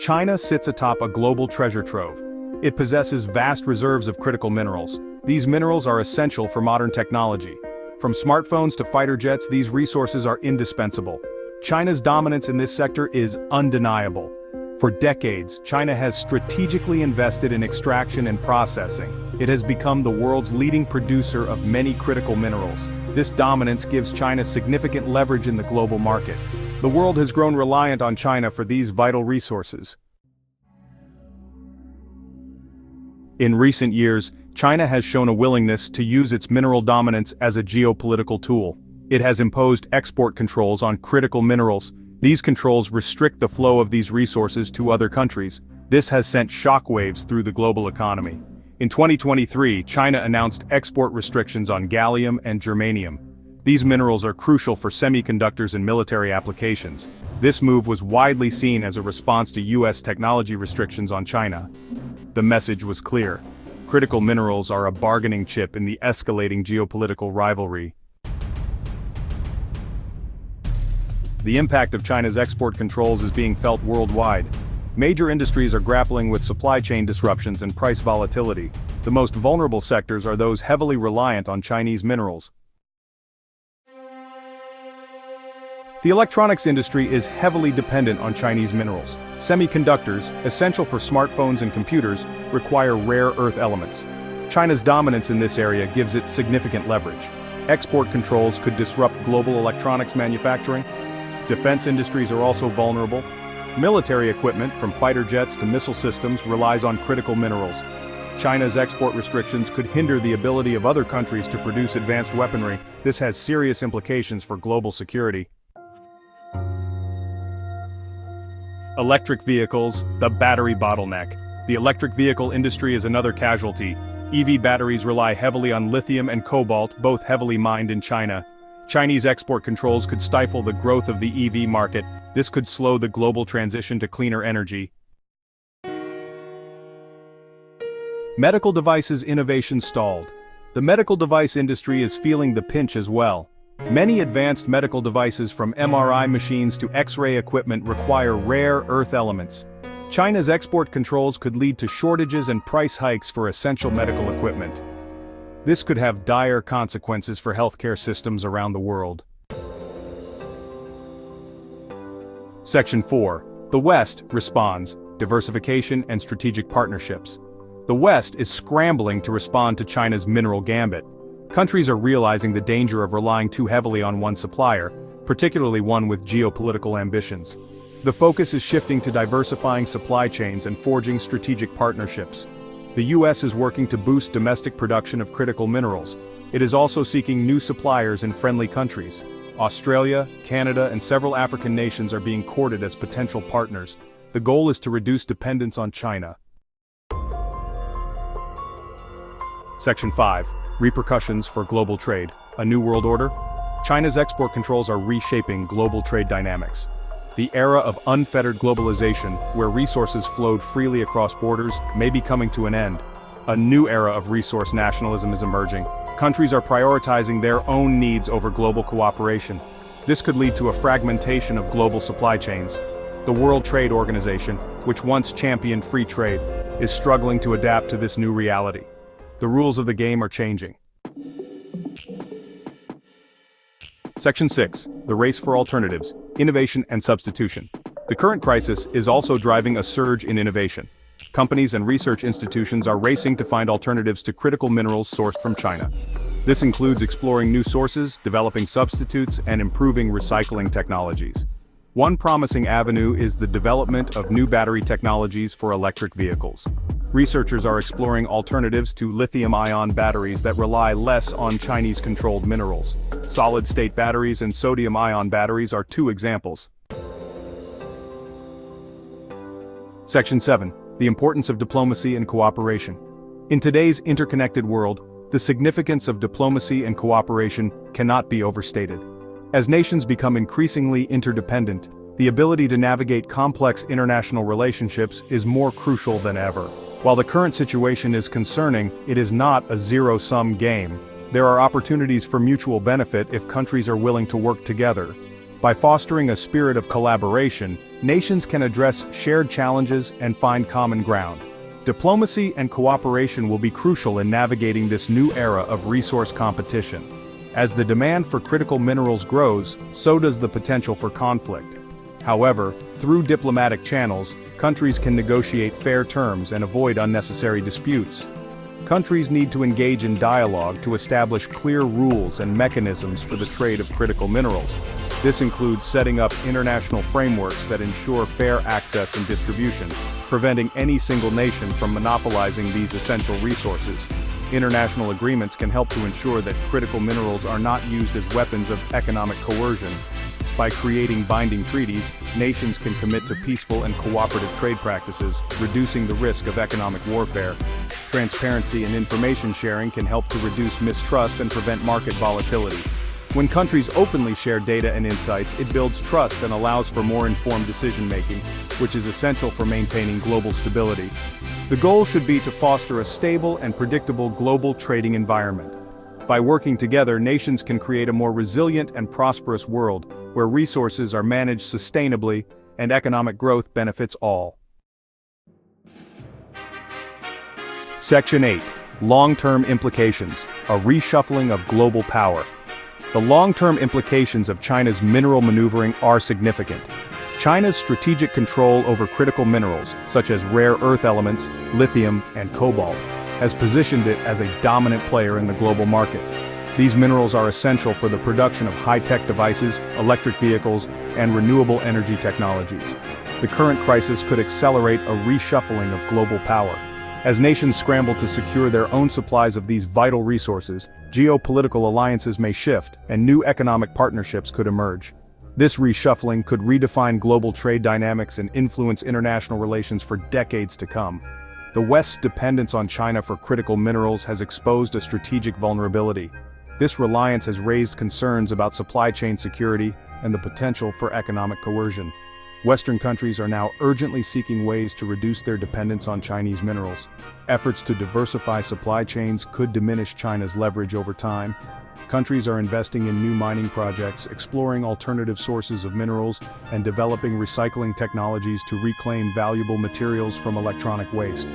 China sits atop a global treasure trove. It possesses vast reserves of critical minerals. These minerals are essential for modern technology. From smartphones to fighter jets, these resources are indispensable. China's dominance in this sector is undeniable. For decades, China has strategically invested in extraction and processing. It has become the world's leading producer of many critical minerals. This dominance gives China significant leverage in the global market. The world has grown reliant on China for these vital resources. In recent years, China has shown a willingness to use its mineral dominance as a geopolitical tool. It has imposed export controls on critical minerals. These controls restrict the flow of these resources to other countries. This has sent shockwaves through the global economy. In 2023, China announced export restrictions on gallium and germanium. These minerals are crucial for semiconductors and military applications. This move was widely seen as a response to US technology restrictions on China. The message was clear. Critical minerals are a bargaining chip in the escalating geopolitical rivalry. The impact of China's export controls is being felt worldwide. Major industries are grappling with supply chain disruptions and price volatility. The most vulnerable sectors are those heavily reliant on Chinese minerals. The electronics industry is heavily dependent on Chinese minerals. Semiconductors, essential for smartphones and computers, require rare earth elements. China's dominance in this area gives it significant leverage. Export controls could disrupt global electronics manufacturing. Defense industries are also vulnerable. Military equipment, from fighter jets to missile systems, relies on critical minerals. China's export restrictions could hinder the ability of other countries to produce advanced weaponry. This has serious implications for global security. Electric vehicles, the battery bottleneck. The electric vehicle industry is another casualty. EV batteries rely heavily on lithium and cobalt, both heavily mined in China. Chinese export controls could stifle the growth of the EV market. This could slow the global transition to cleaner energy. Medical devices innovation stalled. The medical device industry is feeling the pinch as well. Many advanced medical devices, from MRI machines to X-ray equipment, require rare earth elements. China's export controls could lead to shortages and price hikes for essential medical equipment. This could have dire consequences for healthcare systems around the world. Section 4. The West responds: diversification and strategic partnerships. The West is scrambling to respond to China's mineral gambit. Countries are realizing the danger of relying too heavily on one supplier, particularly one with geopolitical ambitions. The focus is shifting to diversifying supply chains and forging strategic partnerships. The US is working to boost domestic production of critical minerals. It is also seeking new suppliers in friendly countries. Australia, Canada, and several African nations are being courted as potential partners. The goal is to reduce dependence on China. Section 5. Repercussions for global trade. A new world order? China's export controls are reshaping global trade dynamics. The era of unfettered globalization, where resources flowed freely across borders, may be coming to an end. A new era of resource nationalism is emerging. Countries are prioritizing their own needs over global cooperation. This could lead to a fragmentation of global supply chains. The World Trade Organization, which once championed free trade, is struggling to adapt to this new reality. The rules of the game are changing. Section 6. The race for alternatives, innovation and substitution. The current crisis is also driving a surge in innovation. Companies and research institutions are racing to find alternatives to critical minerals sourced from China. This includes exploring new sources, developing substitutes, and improving recycling technologies. One promising avenue is the development of new battery technologies for electric vehicles. Researchers are exploring alternatives to lithium-ion batteries that rely less on Chinese-controlled minerals. Solid-state batteries and sodium-ion batteries are two examples. Section 7. The importance of diplomacy and cooperation. In today's interconnected world, the significance of diplomacy and cooperation cannot be overstated. As nations become increasingly interdependent, the ability to navigate complex international relationships is more crucial than ever. While the current situation is concerning, it is not a zero-sum game. There are opportunities for mutual benefit if countries are willing to work together. By fostering a spirit of collaboration, nations can address shared challenges and find common ground. Diplomacy and cooperation will be crucial in navigating this new era of resource competition. As the demand for critical minerals grows, so does the potential for conflict. However, through diplomatic channels, countries can negotiate fair terms and avoid unnecessary disputes. Countries need to engage in dialogue to establish clear rules and mechanisms for the trade of critical minerals. This includes setting up international frameworks that ensure fair access and distribution, preventing any single nation from monopolizing these essential resources. International agreements can help to ensure that critical minerals are not used as weapons of economic coercion. By creating binding treaties, nations can commit to peaceful and cooperative trade practices, reducing the risk of economic warfare. Transparency and information sharing can help to reduce mistrust and prevent market volatility. When countries openly share data and insights, it builds trust and allows for more informed decision-making, which is essential for maintaining global stability. The goal should be to foster a stable and predictable global trading environment. By working together, nations can create a more resilient and prosperous world, where resources are managed sustainably and economic growth benefits all. Section 8. Long-term implications, a reshuffling of global power. The long-term implications of China's mineral maneuvering are significant. China's strategic control over critical minerals, such as rare earth elements, lithium, and cobalt, has positioned it as a dominant player in the global market. These minerals are essential for the production of high-tech devices, electric vehicles, and renewable energy technologies. The current crisis could accelerate a reshuffling of global power. As nations scramble to secure their own supplies of these vital resources, geopolitical alliances may shift, and new economic partnerships could emerge. This reshuffling could redefine global trade dynamics and influence international relations for decades to come. The West's dependence on China for critical minerals has exposed a strategic vulnerability. This reliance has raised concerns about supply chain security and the potential for economic coercion. Western countries are now urgently seeking ways to reduce their dependence on Chinese minerals. Efforts to diversify supply chains could diminish China's leverage over time. Countries are investing in new mining projects, exploring alternative sources of minerals, and developing recycling technologies to reclaim valuable materials from electronic waste.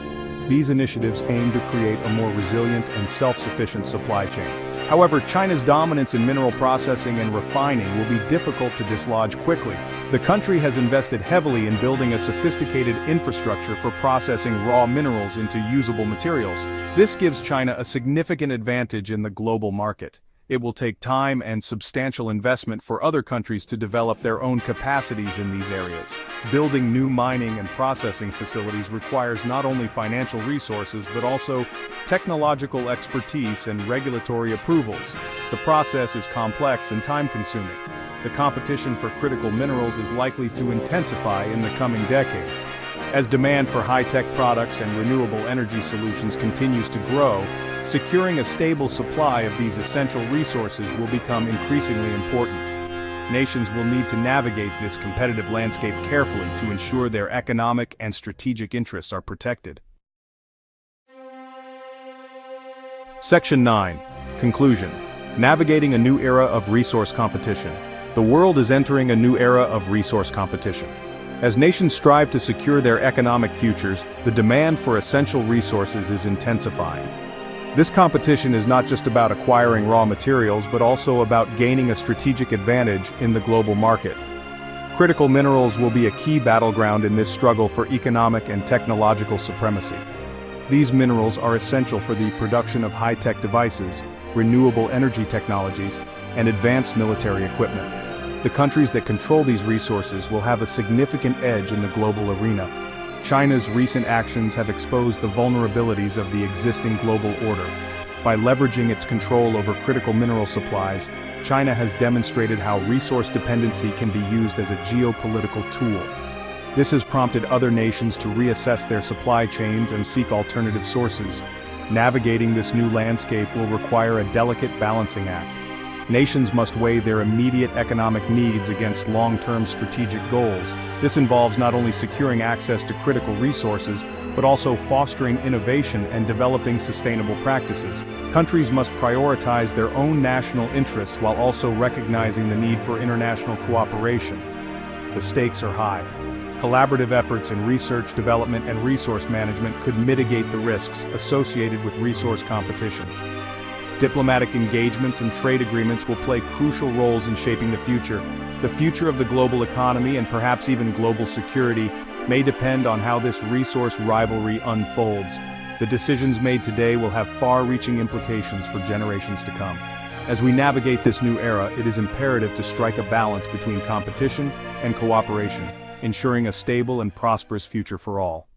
These initiatives aim to create a more resilient and self-sufficient supply chain. However, China's dominance in mineral processing and refining will be difficult to dislodge quickly. The country has invested heavily in building a sophisticated infrastructure for processing raw minerals into usable materials. This gives China a significant advantage in the global market. It will take time and substantial investment for other countries to develop their own capacities in these areas. Building new mining and processing facilities requires not only financial resources but also technological expertise and regulatory approvals. The process is complex and time-consuming. The competition for critical minerals is likely to intensify in the coming decades. As demand for high-tech products and renewable energy solutions continues to grow, securing a stable supply of these essential resources will become increasingly important. Nations will need to navigate this competitive landscape carefully to ensure their economic and strategic interests are protected. Section 9. Conclusion. Navigating a new era of resource competition. The world is entering a new era of resource competition. As nations strive to secure their economic futures, the demand for essential resources is intensifying. This competition is not just about acquiring raw materials but also about gaining a strategic advantage in the global market. Critical minerals will be a key battleground in this struggle for economic and technological supremacy. These minerals are essential for the production of high-tech devices, renewable energy technologies, and advanced military equipment. The countries that control these resources will have a significant edge in the global arena. China's recent actions have exposed the vulnerabilities of the existing global order. By leveraging its control over critical mineral supplies, China has demonstrated how resource dependency can be used as a geopolitical tool. This has prompted other nations to reassess their supply chains and seek alternative sources. Navigating this new landscape will require a delicate balancing act. Nations must weigh their immediate economic needs against long-term strategic goals. This involves not only securing access to critical resources, but also fostering innovation and developing sustainable practices. Countries must prioritize their own national interests while also recognizing the need for international cooperation. The stakes are high. Collaborative efforts in research, development, and resource management could mitigate the risks associated with resource competition. Diplomatic engagements and trade agreements will play crucial roles in shaping the future. The future of the global economy and perhaps even global security may depend on how this resource rivalry unfolds. The decisions made today will have far-reaching implications for generations to come. As we navigate this new era, it is imperative to strike a balance between competition and cooperation, ensuring a stable and prosperous future for all.